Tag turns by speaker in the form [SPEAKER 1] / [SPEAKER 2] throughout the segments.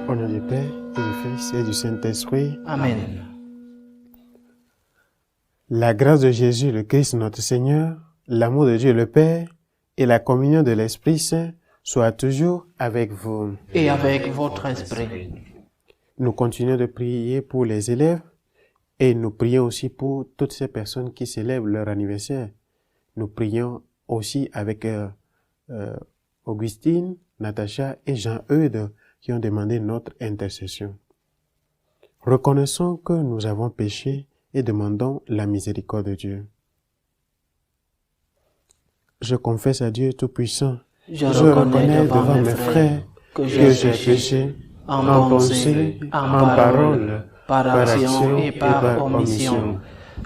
[SPEAKER 1] Au nom du Père, et du Fils, et du Saint-Esprit.
[SPEAKER 2] Amen.
[SPEAKER 1] La grâce de Jésus, le Christ, notre Seigneur, l'amour de Dieu le Père, et la communion de l'Esprit Saint soient toujours avec vous.
[SPEAKER 2] Et avec votre esprit.
[SPEAKER 1] Nous continuons de prier pour les élèves, et nous prions aussi pour toutes ces personnes qui célèbrent leur anniversaire. Nous prions aussi avec Augustine, Natacha et Jean-Eudes qui ont demandé notre intercession. Reconnaissons que nous avons péché et demandons la miséricorde de Dieu. Je confesse à Dieu Tout-Puissant,
[SPEAKER 2] Je reconnais devant mes frères que j'ai péché en pensée, en parole, par action et par omission.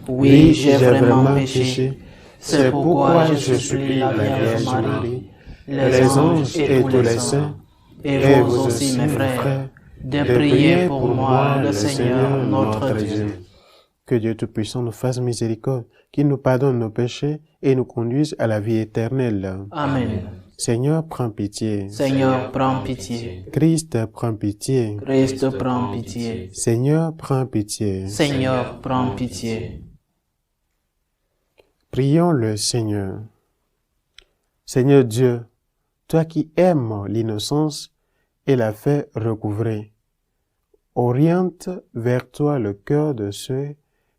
[SPEAKER 2] Oui, j'ai vraiment péché. C'est pourquoi je supplie la Vierge Marie, les anges et tous les saints, et vous aussi mes frères, de prier pour moi le Seigneur notre Dieu.
[SPEAKER 1] Que Dieu Tout-Puissant nous fasse miséricorde, qu'il nous pardonne nos péchés et nous conduise à la vie éternelle.
[SPEAKER 2] Amen.
[SPEAKER 1] Seigneur, prends pitié.
[SPEAKER 2] Seigneur, prends pitié.
[SPEAKER 1] Christ, prends pitié.
[SPEAKER 2] Christ, prends pitié.
[SPEAKER 1] Seigneur, prends pitié.
[SPEAKER 2] Seigneur, prends pitié.
[SPEAKER 1] Prions le Seigneur. Seigneur Dieu, toi qui aimes l'innocence et la fais recouvrer, oriente vers toi le cœur de ceux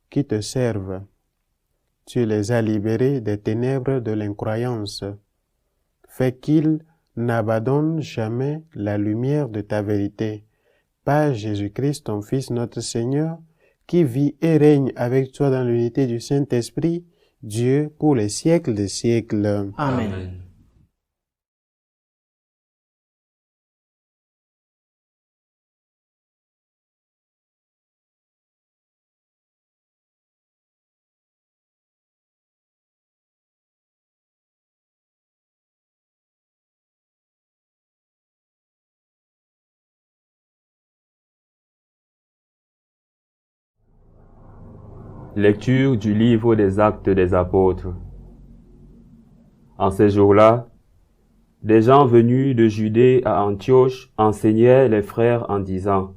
[SPEAKER 1] qui te servent. Tu les as libérés des ténèbres de l'incroyance. Fais qu'ils n'abandonnent jamais la lumière de ta vérité. Par Jésus-Christ, ton Fils, notre Seigneur, qui vit et règne avec toi dans l'unité du Saint-Esprit, Dieu, pour les siècles des siècles.
[SPEAKER 2] Amen.
[SPEAKER 3] Lecture du livre des Actes des Apôtres. En ces jours-là, des gens venus de Judée à Antioche enseignaient les frères en disant: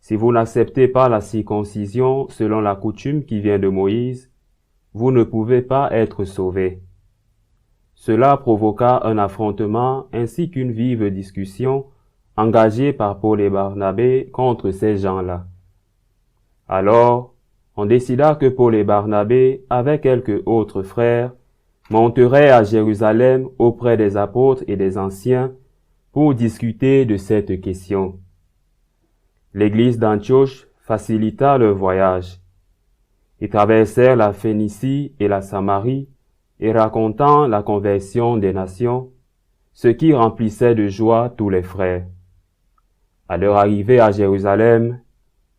[SPEAKER 3] Si vous n'acceptez pas la circoncision selon la coutume qui vient de Moïse, vous ne pouvez pas être sauvés. Cela provoqua un affrontement ainsi qu'une vive discussion engagée par Paul et Barnabé contre ces gens-là. Alors, on décida que Paul et Barnabé, avec quelques autres frères, monteraient à Jérusalem auprès des apôtres et des anciens pour discuter de cette question. L'église d'Antioche facilita leur voyage. Ils traversèrent la Phénicie et la Samarie et racontant la conversion des nations, ce qui remplissait de joie tous les frères. À leur arrivée à Jérusalem,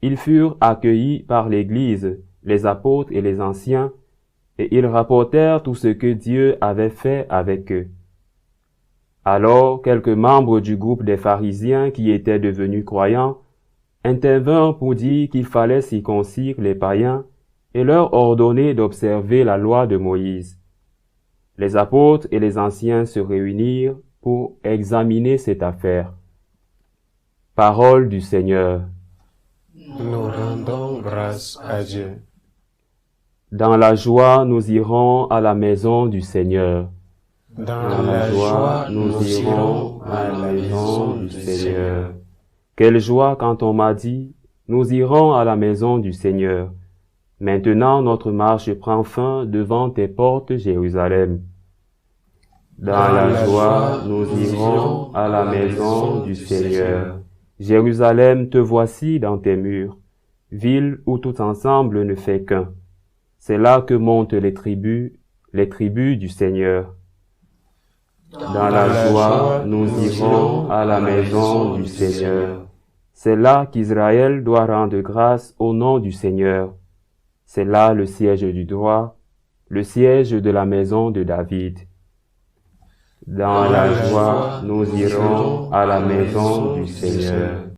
[SPEAKER 3] ils furent accueillis par l'Église, les apôtres et les anciens, et ils rapportèrent tout ce que Dieu avait fait avec eux. Alors quelques membres du groupe des pharisiens qui étaient devenus croyants intervinrent pour dire qu'il fallait circoncire les païens et leur ordonner d'observer la loi de Moïse. Les apôtres et les anciens se réunirent pour examiner cette affaire. Parole du Seigneur.
[SPEAKER 1] Nous rendons grâce à Dieu.
[SPEAKER 3] Dans la joie, nous irons à la maison du Seigneur.
[SPEAKER 1] Dans la joie, nous irons à la maison du Seigneur.
[SPEAKER 3] Quelle joie quand on m'a dit, nous irons à la maison du Seigneur. Maintenant notre marche prend fin devant tes portes, Jérusalem. Dans la joie, nous irons à la maison du Seigneur. Jérusalem, te voici dans tes murs, ville où tout ensemble ne fait qu'un. C'est là que montent les tribus du Seigneur. Dans la joie, nous irons à la maison du Seigneur. C'est là qu'Israël doit rendre grâce au nom du Seigneur. C'est là le siège du droit, le siège de la maison de David. Dans la joie, nous irons à la maison du Seigneur.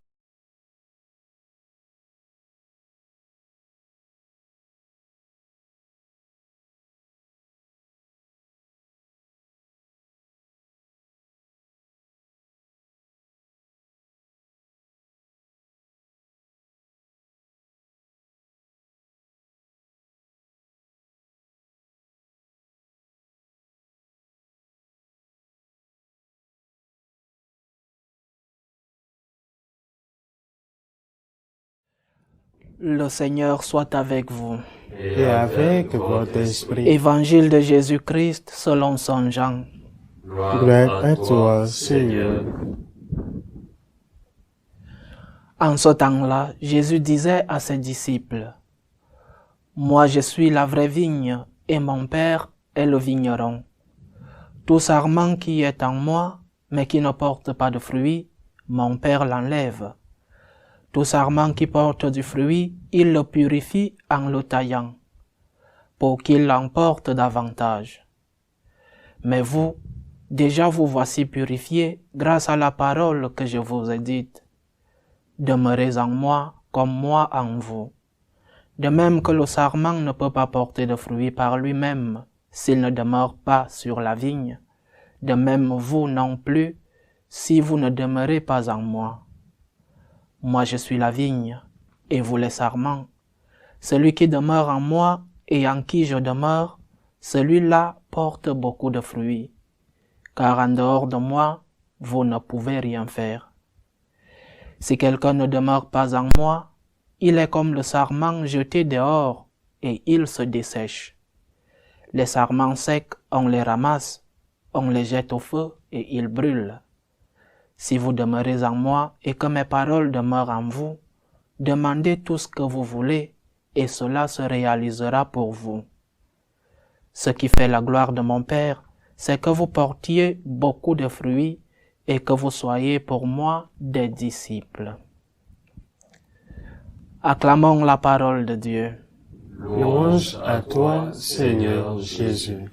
[SPEAKER 2] Le Seigneur soit avec vous.
[SPEAKER 1] Et avec votre esprit.
[SPEAKER 2] Évangile de Jésus-Christ selon Saint Jean.
[SPEAKER 1] Gloire à toi, Seigneur.
[SPEAKER 2] En ce temps-là, Jésus disait à ses disciples, « Moi je suis la vraie vigne, et mon Père est le vigneron. Tout sarment qui est en moi, mais qui ne porte pas de fruit, mon Père l'enlève. Tout sarment qui porte du fruit, il le purifie en le taillant, pour qu'il en porte davantage. Mais vous, déjà vous voici purifiés grâce à la parole que je vous ai dite. Demeurez en moi comme moi en vous. De même que le sarment ne peut pas porter de fruit par lui-même s'il ne demeure pas sur la vigne, de même vous non plus si vous ne demeurez pas en moi. Moi je suis la vigne et vous les sarments. Celui qui demeure en moi et en qui je demeure, celui-là porte beaucoup de fruits, car en dehors de moi, vous ne pouvez rien faire. Si quelqu'un ne demeure pas en moi, il est comme le sarment jeté dehors et il se dessèche. Les sarments secs, on les ramasse, on les jette au feu et ils brûlent. Si vous demeurez en moi et que mes paroles demeurent en vous, demandez tout ce que vous voulez et cela se réalisera pour vous. Ce qui fait la gloire de mon Père, c'est que vous portiez beaucoup de fruits et que vous soyez pour moi des disciples. Acclamons la parole de Dieu.
[SPEAKER 1] Louange à toi, Seigneur Jésus.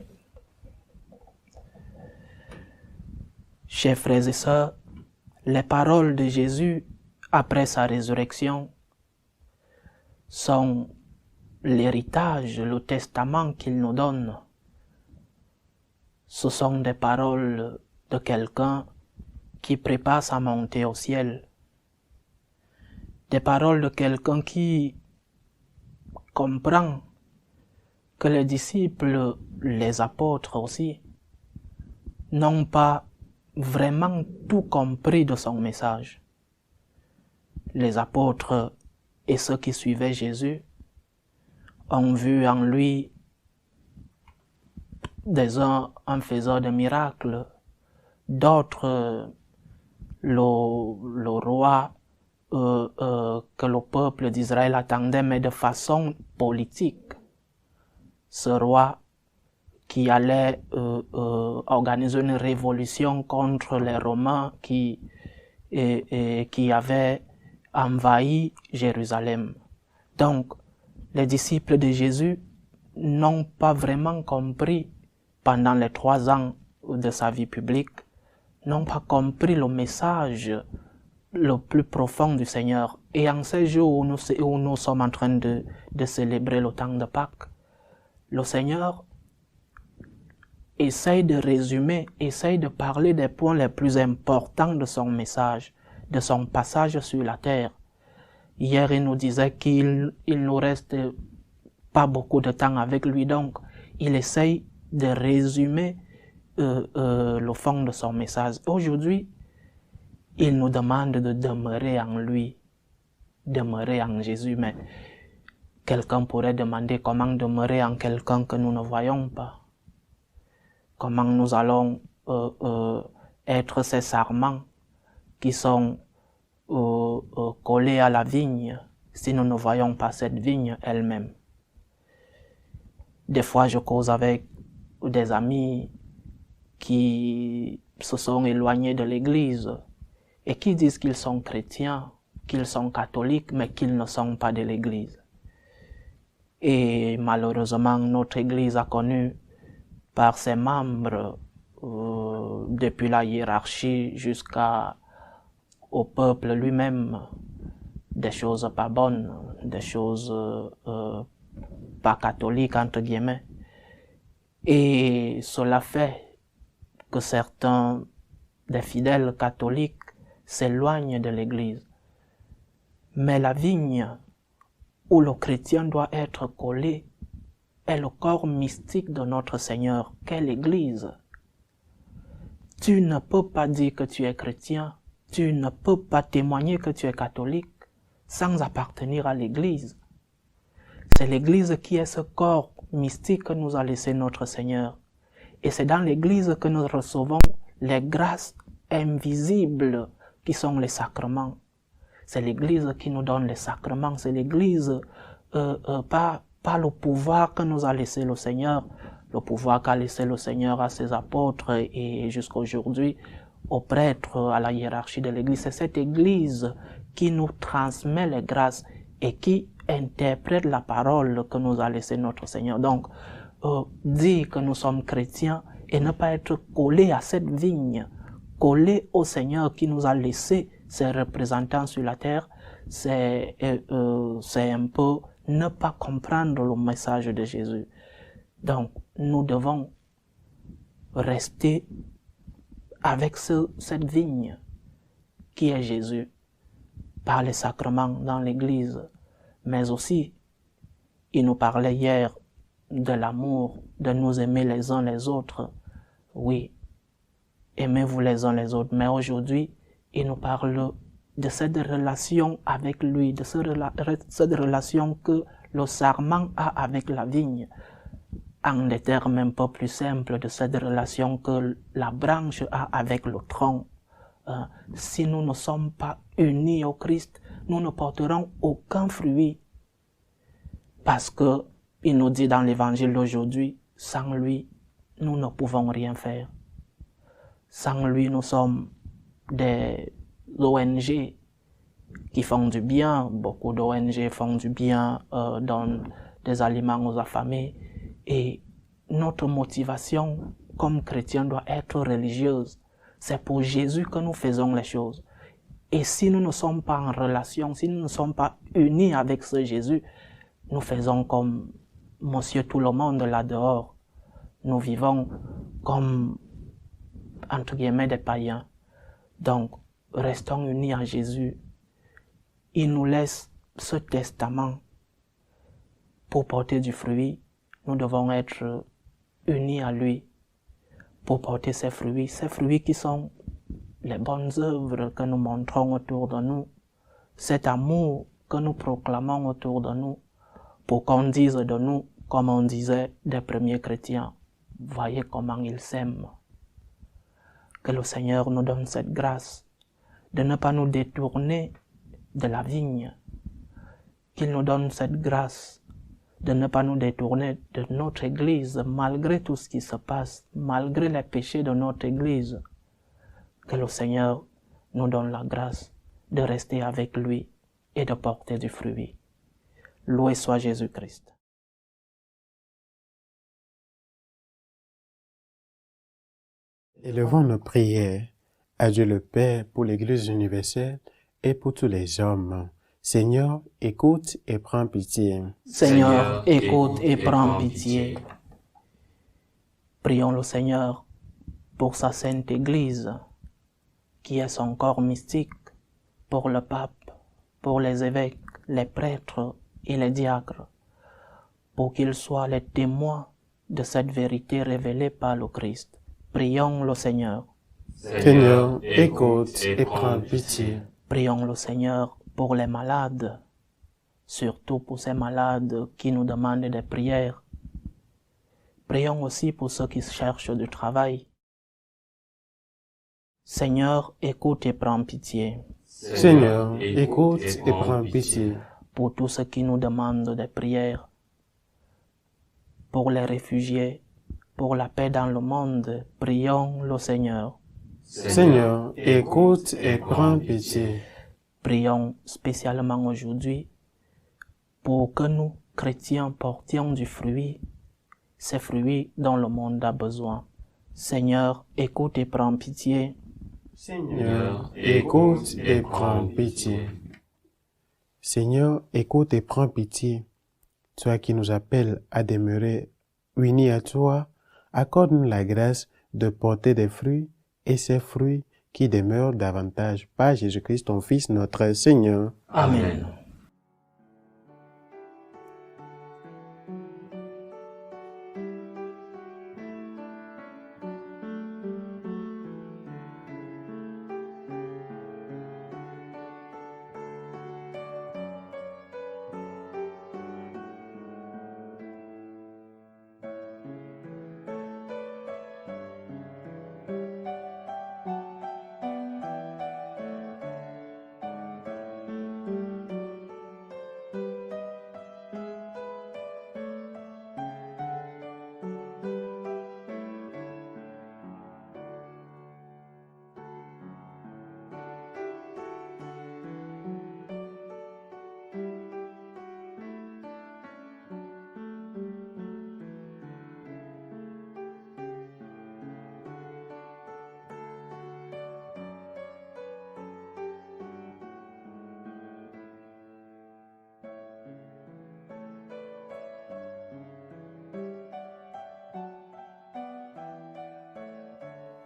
[SPEAKER 2] Chers frères et sœurs, les paroles de Jésus après sa résurrection sont l'héritage, le testament qu'il nous donne. Ce sont des paroles de quelqu'un qui prépare sa montée au ciel. Des paroles de quelqu'un qui comprend que les disciples, les apôtres aussi, n'ont pas vraiment tout compris de son message. Les apôtres et ceux qui suivaient Jésus ont vu en lui des uns un faiseur de miracles, d'autres le roi que le peuple d'Israël attendait, mais de façon politique. Ce roi qui allait organiser une révolution contre les Romains qui avaient envahi Jérusalem. Donc, les disciples de Jésus n'ont pas vraiment compris, pendant les 3 ans de sa vie publique, n'ont pas compris le message le plus profond du Seigneur. Et en ces jours où nous sommes en train de célébrer le temps de Pâques, le Seigneur essaye de résumer, essaye de parler des points les plus importants de son message, de son passage sur la terre. Hier, il nous disait qu'il nous reste pas beaucoup de temps avec lui, donc il essaye de résumer le fond de son message. Aujourd'hui, il nous demande de demeurer en lui, demeurer en Jésus, mais quelqu'un pourrait demander comment demeurer en quelqu'un que nous ne voyons pas. Comment nous allons être ces sarments qui sont collés à la vigne si nous ne voyons pas cette vigne elle-même. Des fois, je cause avec des amis qui se sont éloignés de l'Église et qui disent qu'ils sont chrétiens, qu'ils sont catholiques, mais qu'ils ne sont pas de l'Église. Et malheureusement, notre Église a connu par ses membres, depuis la hiérarchie jusqu'au peuple lui-même, des choses pas bonnes, des choses pas catholiques, entre guillemets. Et cela fait que certains des fidèles catholiques s'éloignent de l'Église. Mais la vigne où le chrétien doit être collé est le corps mystique de notre Seigneur, qu'est l'Église. Tu ne peux pas dire que tu es chrétien, tu ne peux pas témoigner que tu es catholique sans appartenir à l'Église. C'est l'Église qui est ce corps mystique que nous a laissé notre Seigneur. Et c'est dans l'Église que nous recevons les grâces invisibles qui sont les sacrements. C'est l'Église qui nous donne les sacrements. C'est l'Église, pas le pouvoir que nous a laissé le Seigneur, le pouvoir qu'a laissé le Seigneur à ses apôtres et jusqu'à aujourd'hui aux prêtres, à la hiérarchie de l'Église. C'est cette Église qui nous transmet les grâces et qui interprète la parole que nous a laissé notre Seigneur. Donc, dire que nous sommes chrétiens et ne pas être collés à cette vigne, collés au Seigneur qui nous a laissé ses représentants sur la terre, c'est un peu ne pas comprendre le message de Jésus. Donc, nous devons rester avec cette vigne qui est Jésus, par les sacrements dans l'Église, mais aussi, il nous parlait hier de l'amour, de nous aimer les uns les autres. Oui, aimez-vous les uns les autres, mais aujourd'hui, il nous parle de cette relation avec lui, de cette relation que le sarment a avec la vigne, en des termes un peu plus simples, de cette relation que la branche a avec le tronc. Si nous ne sommes pas unis au Christ, nous ne porterons aucun fruit. Parce que il nous dit dans l'évangile d'aujourd'hui, sans lui, nous ne pouvons rien faire. Sans lui, nous sommes des ONG qui font du bien. Beaucoup d'ONG font du bien, donnent des aliments aux affamés. Et notre motivation comme chrétiens doit être religieuse. C'est pour Jésus que nous faisons les choses. Et si nous ne sommes pas en relation, si nous ne sommes pas unis avec ce Jésus, nous faisons comme Monsieur tout le monde là dehors. Nous vivons comme, entre guillemets, des païens. Donc, restons unis à Jésus. Il nous laisse ce testament pour porter du fruit. Nous devons être unis à lui pour porter ces fruits qui sont les bonnes œuvres que nous montrons autour de nous, cet amour que nous proclamons autour de nous, pour qu'on dise de nous, comme on disait des premiers chrétiens, voyez comment ils s'aiment. Que le Seigneur nous donne cette grâce de ne pas nous détourner de la vigne, qu'il nous donne cette grâce de ne pas nous détourner de notre Église, malgré tout ce qui se passe, malgré les péchés de notre Église. Que le Seigneur nous donne la grâce de rester avec lui et de porter du fruit. Loué soit Jésus-Christ.
[SPEAKER 1] Élevons nos prières à Dieu le Père pour l'Église universelle et pour tous les hommes. Seigneur, écoute et prends pitié.
[SPEAKER 2] Seigneur, écoute et prends pitié. Prions le Seigneur pour sa sainte Église, qui est son corps mystique, pour le pape, pour les évêques, les prêtres et les diacres, pour qu'ils soient les témoins de cette vérité révélée par le Christ. Prions le Seigneur.
[SPEAKER 1] Seigneur, écoute et prends pitié.
[SPEAKER 2] Prions le Seigneur pour les malades, surtout pour ces malades qui nous demandent des prières. Prions aussi pour ceux qui cherchent du travail. Seigneur, écoute et prends pitié.
[SPEAKER 1] Seigneur, écoute et prends pitié.
[SPEAKER 2] Pour tous ceux qui nous demandent des prières, pour les réfugiés, pour la paix dans le monde, prions le Seigneur.
[SPEAKER 1] Seigneur, écoute et prends pitié.
[SPEAKER 2] Prions spécialement aujourd'hui pour que nous, chrétiens, portions du fruit, ces fruits dont le monde a besoin. Seigneur, écoute et prends pitié.
[SPEAKER 1] Seigneur, écoute et prends pitié. Seigneur, écoute et prends pitié. Toi qui nous appelles à demeurer unis à toi, accorde-nous la grâce de porter des fruits et ces fruits qui demeurent davantage par Jésus-Christ, ton Fils, notre Seigneur.
[SPEAKER 2] Amen.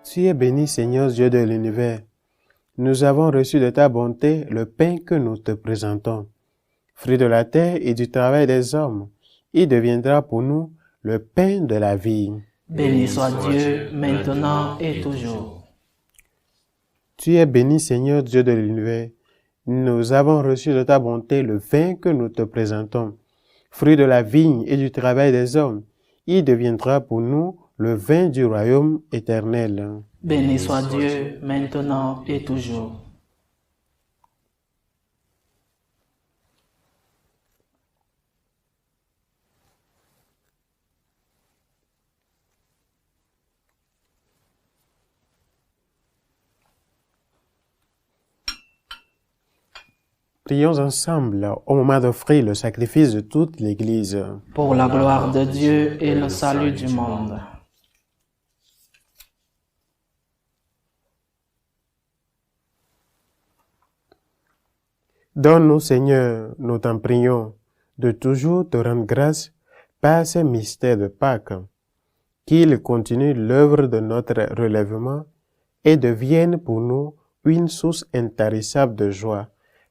[SPEAKER 1] Tu es béni, Seigneur Dieu de l'univers. Nous avons reçu de ta bonté le pain que nous te présentons. Fruit de la terre et du travail des hommes, il deviendra pour nous le pain de la vie.
[SPEAKER 2] Béni soit Dieu, maintenant et toujours.
[SPEAKER 1] Tu es béni, Seigneur Dieu de l'univers. Nous avons reçu de ta bonté le vin que nous te présentons. Fruit de la vigne et du travail des hommes, il deviendra pour nous le vin du royaume éternel.
[SPEAKER 2] Béni soit Dieu, maintenant et toujours.
[SPEAKER 1] Prions ensemble au moment d'offrir le sacrifice de toute l'Église.
[SPEAKER 2] Pour la gloire de Dieu et le salut du monde.
[SPEAKER 1] Donne-nous, Seigneur, nous t'en prions, de toujours te rendre grâce par ces mystères de Pâques, qu'ils continuent l'œuvre de notre relèvement et deviennent pour nous une source intarissable de joie.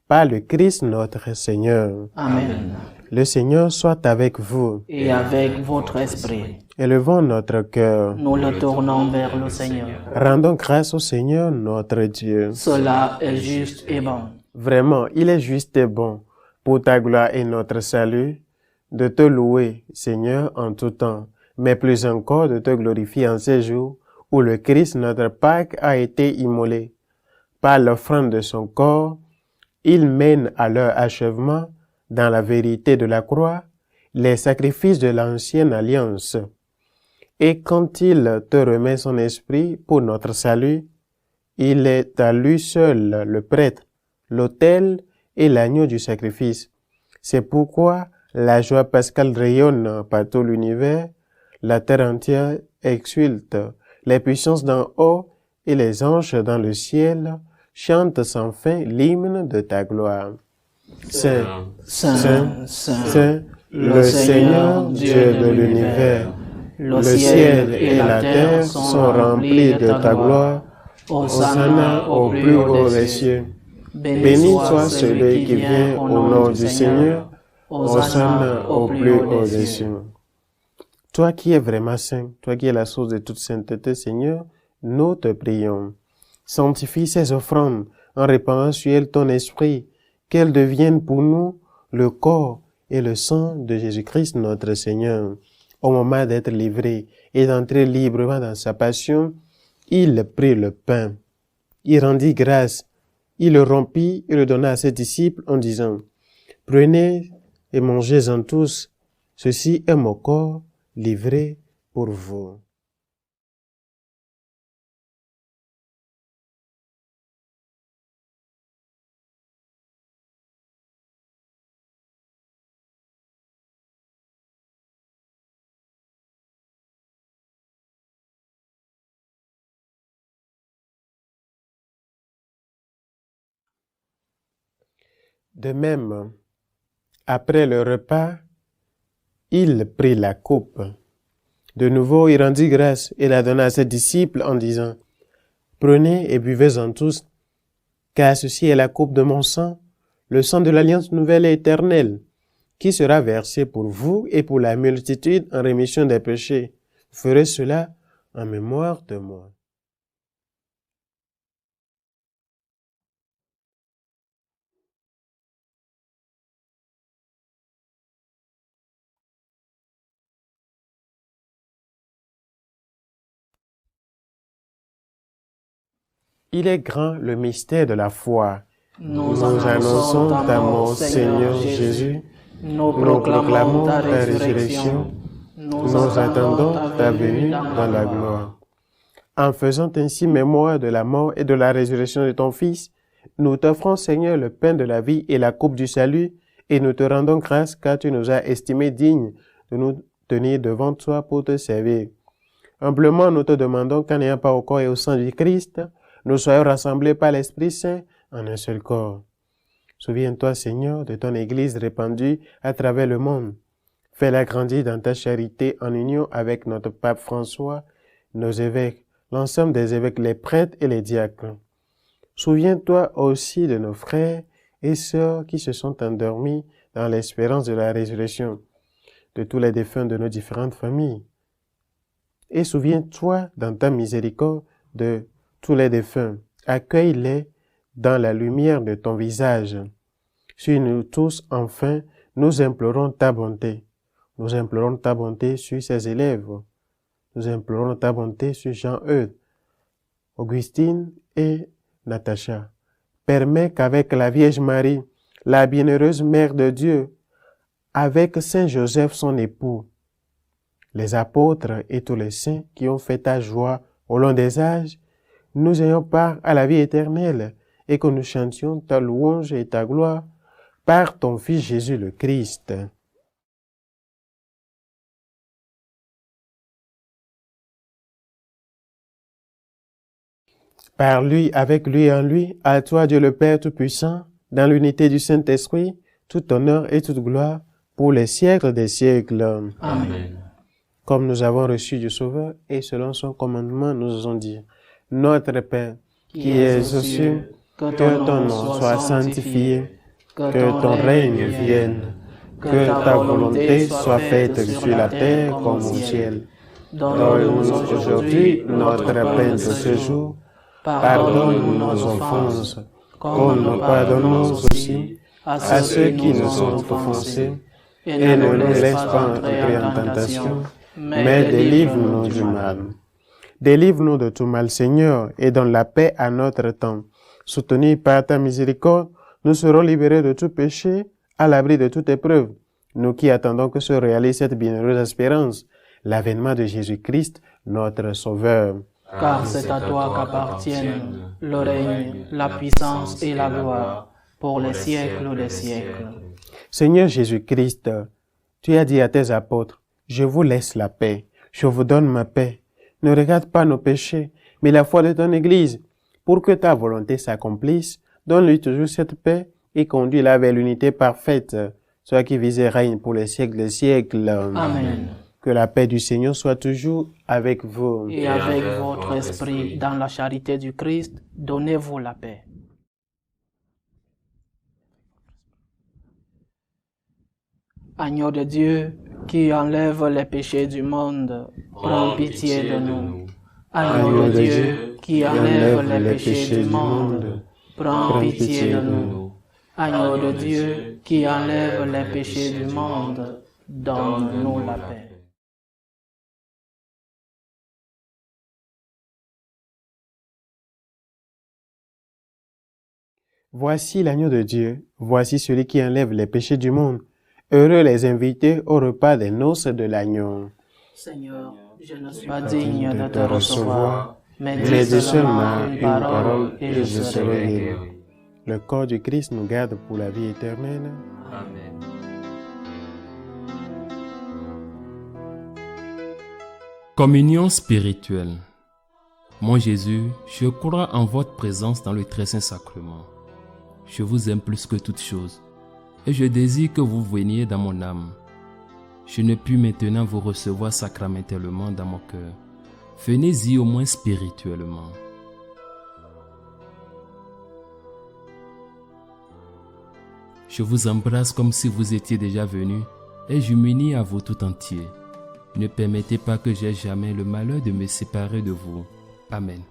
[SPEAKER 1] Par le Christ notre Seigneur.
[SPEAKER 2] Amen.
[SPEAKER 1] Le Seigneur soit avec vous.
[SPEAKER 2] Et avec votre esprit.
[SPEAKER 1] Élevons notre cœur.
[SPEAKER 2] Nous le tournons vers le Seigneur.
[SPEAKER 1] Rendons grâce au Seigneur notre Dieu.
[SPEAKER 2] Cela est juste et bon.
[SPEAKER 1] Vraiment, il est juste et bon, pour ta gloire et notre salut, de te louer, Seigneur, en tout temps, mais plus encore de te glorifier en ces jours où le Christ, notre Pâque, a été immolé. Par l'offrande de son corps, il mène à leur achèvement, dans la vérité de la croix, les sacrifices de l'ancienne alliance. Et quand il te remet son esprit pour notre salut, il est à lui seul le prêtre, l'autel et l'agneau du sacrifice. C'est pourquoi la joie pascale rayonne par tout l'univers, la terre entière exulte, les puissances d'en haut et les anges dans le ciel chantent sans fin l'hymne de ta gloire. Saint, Saint, Saint, le Seigneur Dieu de l'univers, le ciel et la terre sont remplis de ta gloire. Hosanna au plus haut des cieux. Béni soit celui qui vient au nom du Seigneur. Hosanna au plus haut des cieux. Toi qui es vraiment saint, toi qui es la source de toute sainteté, Seigneur, nous te prions. Sanctifie ces offrandes en répandant sur elles ton esprit, qu'elles deviennent pour nous le corps et le sang de Jésus-Christ notre Seigneur. Au moment d'être livré et d'entrer librement dans sa passion, il prit le pain. Il rendit grâce. Il le rompit et le donna à ses disciples en disant, « Prenez et mangez-en tous. Ceci est mon corps livré pour vous. » De même, après le repas, il prit la coupe. De nouveau, il rendit grâce et la donna à ses disciples en disant, « Prenez et buvez-en tous, car ceci est la coupe de mon sang, le sang de l'alliance nouvelle et éternelle, qui sera versé pour vous et pour la multitude en rémission des péchés. Vous ferez cela en mémoire de moi. » Il est grand le mystère de la foi. Nous annonçons ta mort, Seigneur Jésus. Nous proclamons ta résurrection. Nous attendons ta venue dans la gloire. En faisant ainsi mémoire de la mort et de la résurrection de ton Fils, nous t'offrons, Seigneur, le pain de la vie et la coupe du salut, et nous te rendons grâce car tu nous as estimés dignes de nous tenir devant toi pour te servir. Humblement, nous te demandons qu'en n'ayant pas au corps et au sang du Christ, nous soyons rassemblés par l'Esprit Saint en un seul corps. Souviens-toi, Seigneur, de ton Église répandue à travers le monde. Fais-la grandir dans ta charité en union avec notre pape François, nos évêques, l'ensemble des évêques, les prêtres et les diacres. Souviens-toi aussi de nos frères et sœurs qui se sont endormis dans l'espérance de la résurrection, de tous les défunts de nos différentes familles. Et souviens-toi dans ta miséricorde de tous les défunts. Accueille-les dans la lumière de ton visage. Sur nous tous, enfin, nous implorons ta bonté. Nous implorons ta bonté sur ces élèves. Nous implorons ta bonté sur Jean-Eudes, Augustine et Natacha. Permets qu'avec la Vierge Marie, la bienheureuse Mère de Dieu, avec Saint Joseph son époux, les apôtres et tous les saints qui ont fait ta joie au long des âges, nous ayons part à la vie éternelle et que nous chantions ta louange et ta gloire par ton Fils Jésus le Christ. Par lui, avec lui et en lui, à toi Dieu le Père Tout-Puissant, dans l'unité du Saint-Esprit, tout honneur et toute gloire pour les siècles des siècles.
[SPEAKER 2] Amen.
[SPEAKER 1] Comme nous avons reçu du Sauveur et selon son commandement, nous osons dire, Notre Père, qui es aux cieux, que ton nom soit sanctifié, que ton règne vienne, que ta volonté soit faite sur la terre comme au ciel. Donne-nous aujourd'hui notre pain de ce jour. Pardonne-nous nos offenses, comme nous pardonnons aussi à ceux qui nous ont offensés, et ne nous laisse pas entrer en tentation, mais délivre-nous du mal. Délivre-nous de tout mal, Seigneur, et donne la paix à notre temps. Soutenus par ta miséricorde, nous serons libérés de tout péché, à l'abri de toute épreuve. Nous qui attendons que se réalise cette bienheureuse espérance, l'avènement de Jésus-Christ, notre Sauveur.
[SPEAKER 2] Car c'est à toi qu'appartiennent le règne, la puissance et la gloire, pour les siècles des siècles.
[SPEAKER 1] Seigneur Jésus-Christ, tu as dit à tes apôtres, « Je vous laisse la paix, je vous donne ma paix. Ne regarde pas nos péchés, mais la foi de ton Église. Pour que ta volonté s'accomplisse, donne-lui toujours cette paix et conduis-la vers l'unité parfaite, toi qui vis et règne pour les siècles des siècles. »
[SPEAKER 2] Amen.
[SPEAKER 1] Que la paix du Seigneur soit toujours avec vous.
[SPEAKER 2] Et avec votre esprit, dans la charité du Christ, donnez-vous la paix. Agneau de Dieu, qui enlève les péchés du monde, prends pitié de nous. Agneau de Dieu, qui enlève les péchés du monde, prends pitié de nous. Agneau de Dieu, qui enlève les péchés du monde, donne-nous la paix.
[SPEAKER 1] Voici l'agneau de Dieu, voici celui qui enlève les péchés du monde. Heureux les invités au repas des noces de l'agneau.
[SPEAKER 2] Seigneur, je ne suis pas digne de te recevoir, mais dis seulement une parole et je serai guéri.
[SPEAKER 1] Le corps du Christ nous garde pour la vie éternelle.
[SPEAKER 3] Amen.
[SPEAKER 4] Communion spirituelle. Mon Jésus, je crois en votre présence dans le très saint sacrement. Je vous aime plus que toute chose, et je désire que vous veniez dans mon âme. Je ne puis maintenant vous recevoir sacramentellement dans mon cœur. Venez-y au moins spirituellement. Je vous embrasse comme si vous étiez déjà venu, et je m'unis à vous tout entier. Ne permettez pas que j'aie jamais le malheur de me séparer de vous. Amen.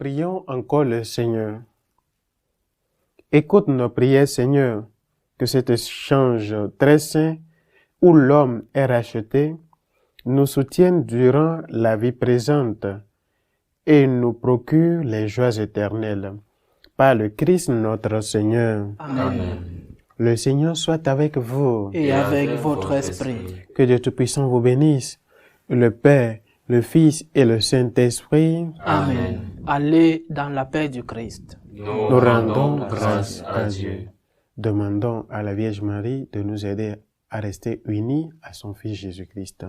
[SPEAKER 1] Prions encore le Seigneur. Écoute nos prières, Seigneur, que cet échange très saint où l'homme est racheté nous soutienne durant la vie présente et nous procure les joies éternelles. Par le Christ notre Seigneur.
[SPEAKER 2] Amen.
[SPEAKER 1] Le Seigneur soit avec vous.
[SPEAKER 2] Et avec votre esprit.
[SPEAKER 1] Que Dieu Tout-Puissant vous bénisse, le Père, le Fils et le Saint-Esprit.
[SPEAKER 2] Amen. Allez dans la paix du Christ.
[SPEAKER 1] Nous rendons grâce à Dieu. Demandons à la Vierge Marie de nous aider à rester unis à son Fils Jésus-Christ.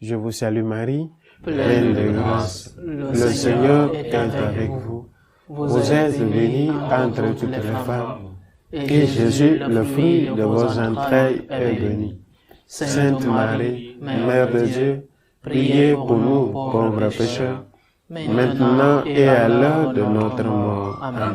[SPEAKER 1] Je vous salue Marie, pleine de grâce. Le Seigneur est avec vous. Vous êtes bénie entre toutes les femmes, et Jésus, le fruit de vos entrailles, est béni. Sainte Marie, Mère de Dieu, priez pour nous pauvres pécheurs, maintenant et à l'heure de notre mort. Amen.